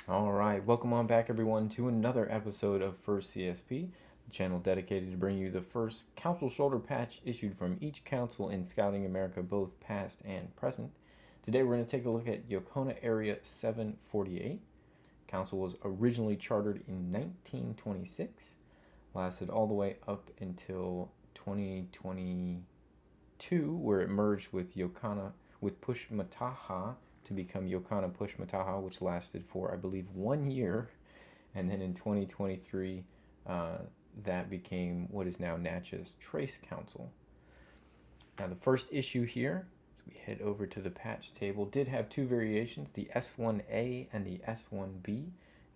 All right, welcome on back, everyone, to another episode of First CSP, the channel dedicated to bring you the first council shoulder patch issued from each council in Scouting America, both past and present. Today, we're going to take a look at Yocona Area 748. Council was originally chartered in 1926, lasted all the way up until 2022, where it merged with Pushmataha to become Yocona Pushmataha, which lasted for, I believe, 1 year. And then in 2023, uh, that became what is now Natchez Trace Council. Now, the first issue here, as we head over to the patch table, did have two variations, the S1A and the S1B.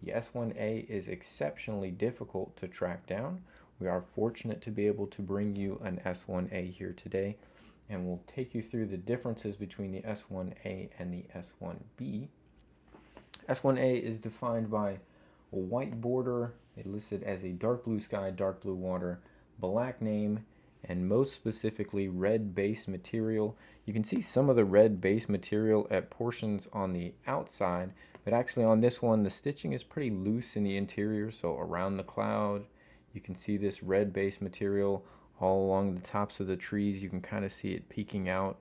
The S1A is exceptionally difficult to track down. We are fortunate to be able to bring you an S1A here today, and we'll take you through the differences between the S1A and the S1B. S1A is defined by a white border, they listed as a dark blue sky, dark blue water, black name, and most specifically red base material. You can see some of the red base material at portions on the outside, but actually on this one the stitching is pretty loose in the interior, so around the cloud you can see this red base material all along the tops of the trees. You can kind of see it peeking out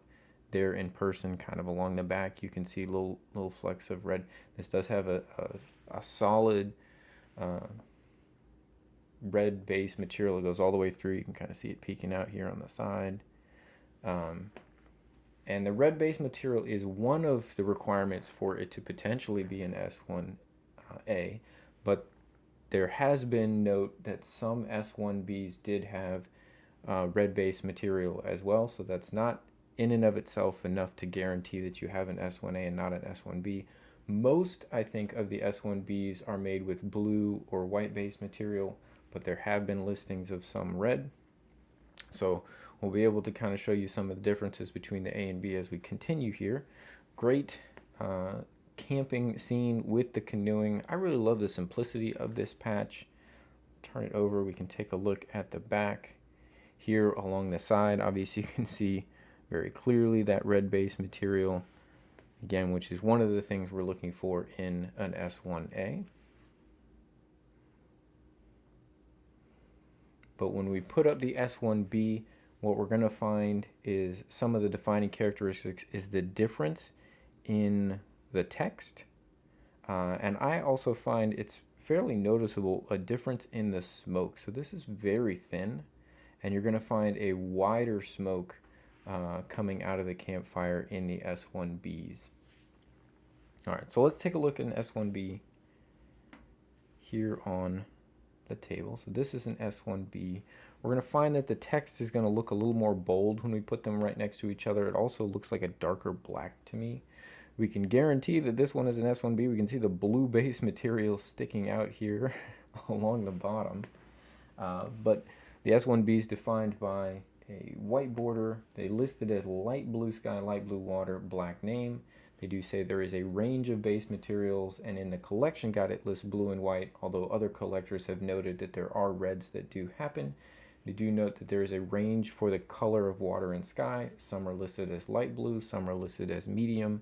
there in person, kind of along the back. You can see little flecks of red. This does have a solid uh, red base material. It goes all the way through. You can kind of see it peeking out here on the side. Um, and the red base material is one of the requirements for it to potentially be an S1A, but there has been note that some S1Bs did have red base material as well, so that's not in and of itself enough to guarantee that you have an S1A and not an S1B. Most, I think, of the S1Bs are made with blue or white base material, but there have been listings of some red. So we'll be able to kind of show you some of the differences between the A and B as we continue here. Great camping scene with the canoeing. I really love the simplicity of this patch. Turn it over, we can take a look at the back. Here along the side, obviously you can see very clearly that red base material, again, which is one of the things we're looking for in an S1A. But when we put up the S1B, what we're going to find is some of the defining characteristics is the difference in the text. And I also find it's fairly noticeable a difference in the smoke. So this is very thin, and you're going to find a wider smoke coming out of the campfire in the S1Bs. All right, so let's take a look at an S1B here on the table. So this is an S1B. We're going to find that the text is going to look a little more bold when we put them right next to each other. It also looks like a darker black to me. We can guarantee that this one is an S1B. We can see the blue base material sticking out here along the bottom. But the S1B is defined by a white border. They listed as light blue sky, light blue water, black name. They do say there is a range of base materials, and in the collection guide it lists blue and white, although other collectors have noted that there are reds that do happen. They do note that there is a range for the color of water and sky. Some are listed as light blue, some are listed as medium.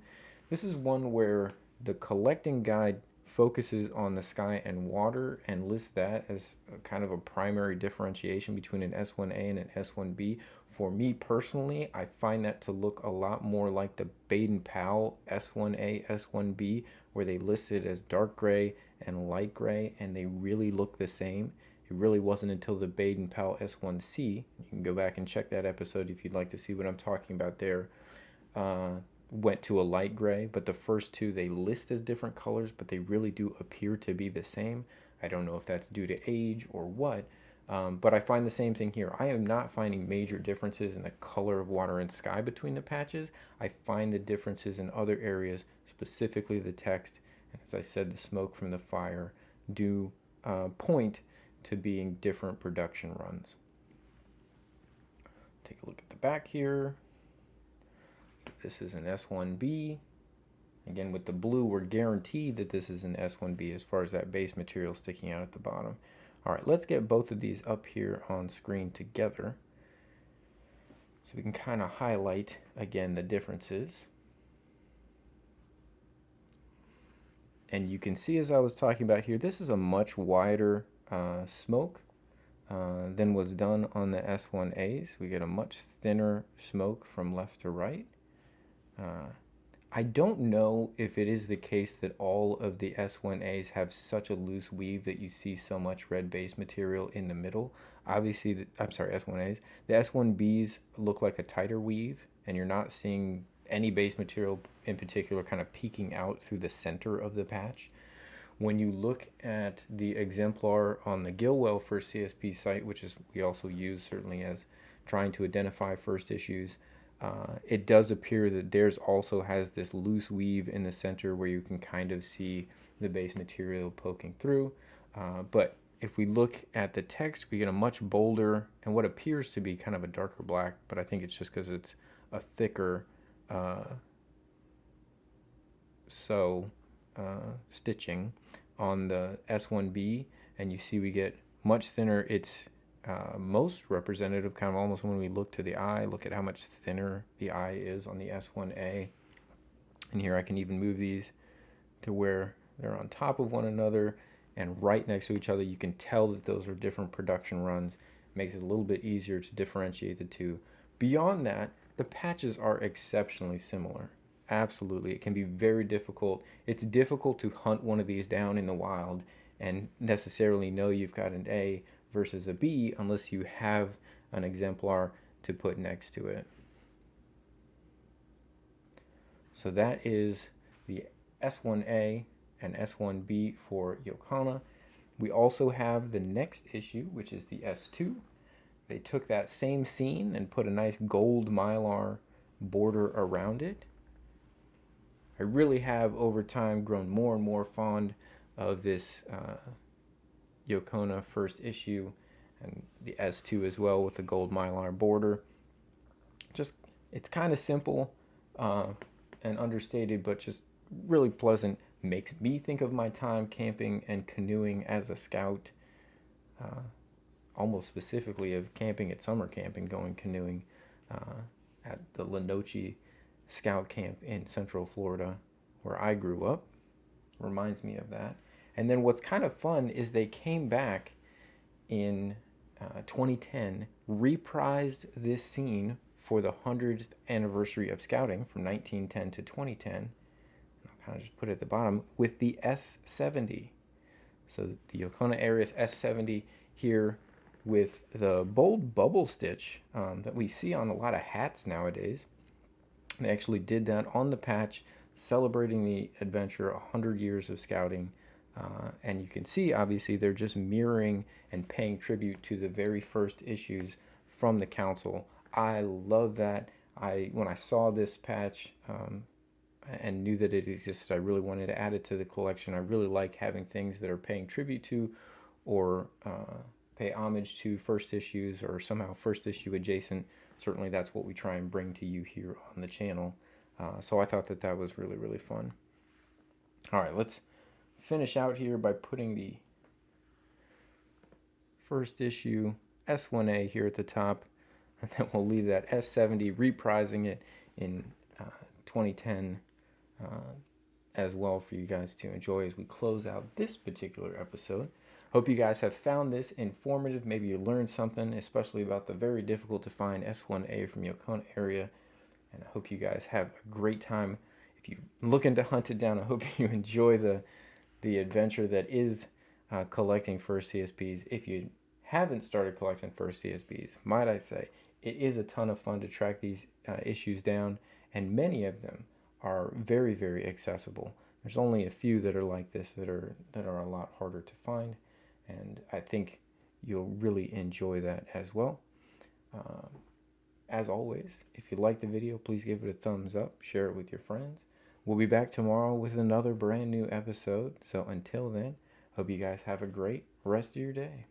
This is one where the collecting guide focuses on the sky and water and lists that as a kind of a primary differentiation between an S1A and an S1B. For me personally, I find that to look a lot more like the Baden-Powell S1A, S1B, where they listed as dark gray and light gray, and they really look the same. It really wasn't until the Baden-Powell S1C, you can go back and check that episode if you'd like to see what I'm talking about there, went to a light gray, but the first two they list as different colors, but they really do appear to be the same. I don't know if that's due to age or what, but I find the same thing here. I am not finding major differences in the color of water and sky between the patches. I find the differences in other areas, specifically the text, and as I said, the smoke from the fire do point to being different production runs. Take a look at the back here. This is an S1B. Again, with the blue, we're guaranteed that this is an S1B as far as that base material sticking out at the bottom. All right, let's get both of these up here on screen together so we can kind of highlight, again, the differences. And you can see, as I was talking about here, this is a much wider smoke than was done on the S1As. We get a much thinner smoke from left to right. I don't know if it is the case that all of the S1As have such a loose weave that you see so much red base material in the middle. Obviously, I'm sorry, S1As. The S1Bs look like a tighter weave, and you're not seeing any base material in particular kind of peeking out through the center of the patch. When you look at the exemplar on the Gilwell first CSP site, which is we also use certainly as trying to identify first issues, it does appear that theirs also has this loose weave in the center where you can kind of see the base material poking through. But if we look at the text, we get a much bolder and what appears to be kind of a darker black, but I think it's just because it's a thicker stitching on the S1B, and you see we get much thinner. It's most representative, kind of almost when we look to the eye, look at how much thinner the eye is on the S1A. And here I can even move these to where they're on top of one another and right next to each other. You can tell that those are different production runs. Makes it a little bit easier to differentiate the two. Beyond that, the patches are exceptionally similar. Absolutely. It can be very difficult. It's difficult to hunt one of these down in the wild and necessarily know you've got an A versus a B unless you have an exemplar to put next to it. So that is the S1A and S1B for Yocona. We also have the next issue, which is the S2. They took that same scene and put a nice gold mylar border around it. I really have over time grown more and more fond of this Yocona first issue and the S2 as well with the gold mylar border. Just, it's kind of simple and understated, but just really pleasant. Makes me think of my time camping and canoeing as a scout, almost specifically of camping at summer camp and going canoeing at the Lenoche Scout Camp in Central Florida, where I grew up. Reminds me of that. And then what's kind of fun is they came back in 2010, reprised this scene for the 100th anniversary of scouting from 1910 to 2010. I'll kind of just put it at the bottom with the S70. So the Yocona Area S70 here with the bold bubble stitch that we see on a lot of hats nowadays. They actually did that on the patch, celebrating the adventure, 100 years of scouting. And you can see, obviously, they're just mirroring and paying tribute to the very first issues from the council. I love that. When I saw this patch and knew that it existed, I really wanted to add it to the collection. I really like having things that are paying tribute to or pay homage to first issues or somehow first issue adjacent. Certainly that's what we try and bring to you here on the channel. So I thought that that was really, really fun. All right, let's finish out here by putting the first issue S1A here at the top, and then we'll leave that S70 reprising it in 2010 as well for you guys to enjoy as we close out this particular episode. Hope you guys have found this informative. Maybe you learned something, especially about the very difficult to find S1A from Yocona Area. And I hope you guys have a great time. If you're looking to hunt it down, I hope you enjoy the adventure that is collecting first CSPs. If you haven't started collecting first CSPs, might I say, it is a ton of fun to track these issues down, and many of them are very, very accessible. There's only a few that are like this that are a lot harder to find, and I think you'll really enjoy that as well. As always, if you like the video, please give it a thumbs up, share it with your friends. We'll be back tomorrow with another brand new episode. So until then, hope you guys have a great rest of your day.